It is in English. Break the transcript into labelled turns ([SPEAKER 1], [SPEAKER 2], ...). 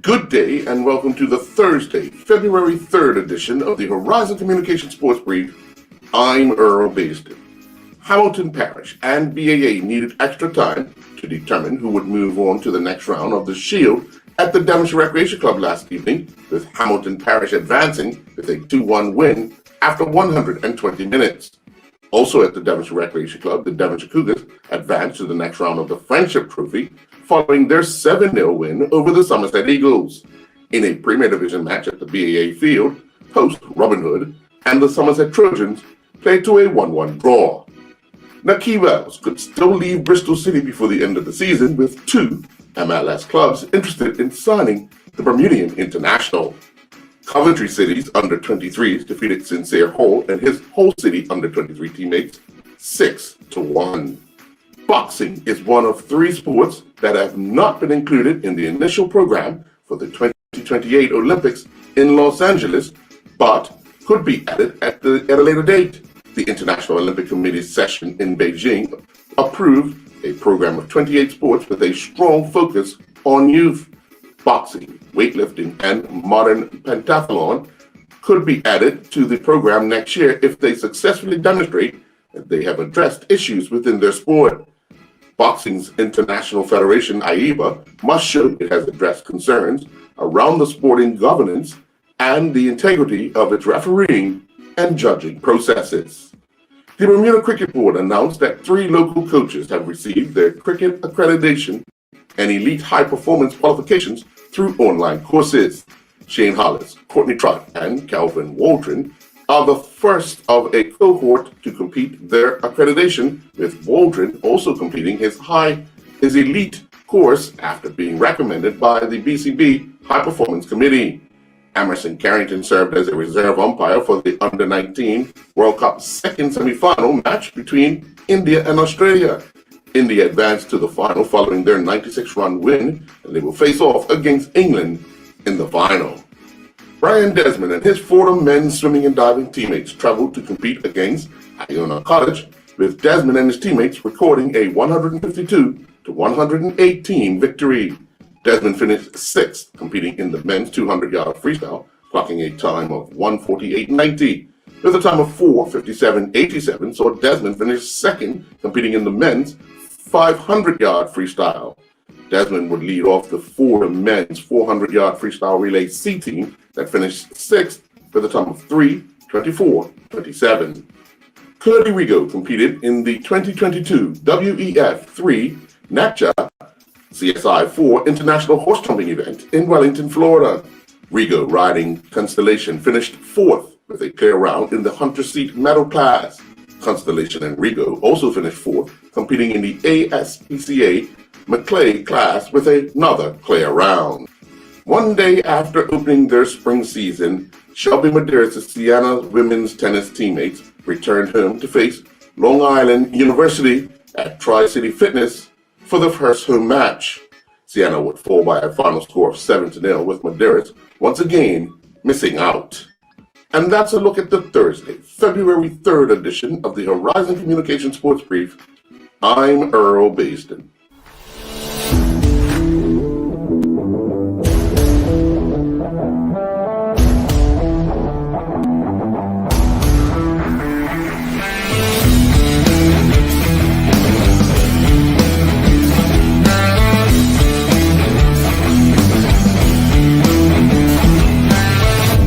[SPEAKER 1] Good day and welcome to the Thursday, February 3rd edition of the Horizon Communication Sports Brief. I'm Earl Basden. Hamilton Parish and BAA needed extra time to determine who would move on to the next round of the Shield at the Devonshire Recreation Club last evening, with Hamilton Parish advancing with a 2-1 win after 120 minutes. Also at the Devonshire Recreation Club, the Devonshire Cougars advanced to the next round of the Friendship Trophy following their 7-0 win over the Somerset Eagles. In a Premier Division match at the BAA field, host Robin Hood and the Somerset Trojans played to a 1-1 draw. Nakhi Wells could still leave Bristol City before the end of the season, with two MLS clubs interested in signing the Bermudian international. Coventry City's under-23s defeated Sincere Hall and his Hull City under-23 teammates 6-1. Boxing is one of three sports that have not been included in the initial program for the 2028 Olympics in Los Angeles, but could be added at a later date. The International Olympic Committee's session in Beijing approved a program of 28 sports with a strong focus on youth. Boxing, weightlifting, and modern pentathlon could be added to the program next year if they successfully demonstrate that they have addressed issues within their sport. Boxing's International Federation, AIBA, must show it has addressed concerns around the sporting governance and the integrity of its refereeing and judging processes. The Bermuda Cricket Board announced that 3 local coaches have received their cricket accreditation and elite high-performance qualifications through online courses. Shane Hollis, Courtney Trott, and Calvin Waldron are the first of a cohort to complete their accreditation, with Waldron also completing his elite course after being recommended by the BCB High Performance Committee. Emerson Carrington served as a reserve umpire for the Under-19 World Cup second semi-final match between India and Australia. India advanced to the final following their 96-run win, and they will face off against England in the final. Brian Desmond and his Fordham men's swimming and diving teammates traveled to compete against Iona College, with Desmond and his teammates recording a 152-118 victory. Desmond finished 6th, competing in the men's 200-yard freestyle, clocking a time of 1:48.90. With a time of 4:57.87, saw Desmond finish 2nd, competing in the men's 500-yard freestyle. Desmond would lead off the Fordham men's 400-yard freestyle relay C team that finished 6th with a time of 3:24.27. Curly Rigo competed in the 2022 WEF 3 NACJA CSI 4 International Horse Jumping event in Wellington, Florida. Rigo, riding Constellation, finished 4th with a clear round in the Hunter Seat medal class. Constellation and Rigo also finished 4th, competing in the ASPCA McClay class with another clear round. One day after opening their spring season, Shelby Medeiros' Siena women's tennis teammates returned home to face Long Island University at Tri-City Fitness for the first home match. Siena would fall by a final score of 7-0, with Medeiros once again missing out. And that's a look at the Thursday, February 3rd edition of the Horizon Communication Sports Brief. I'm Earl Basden.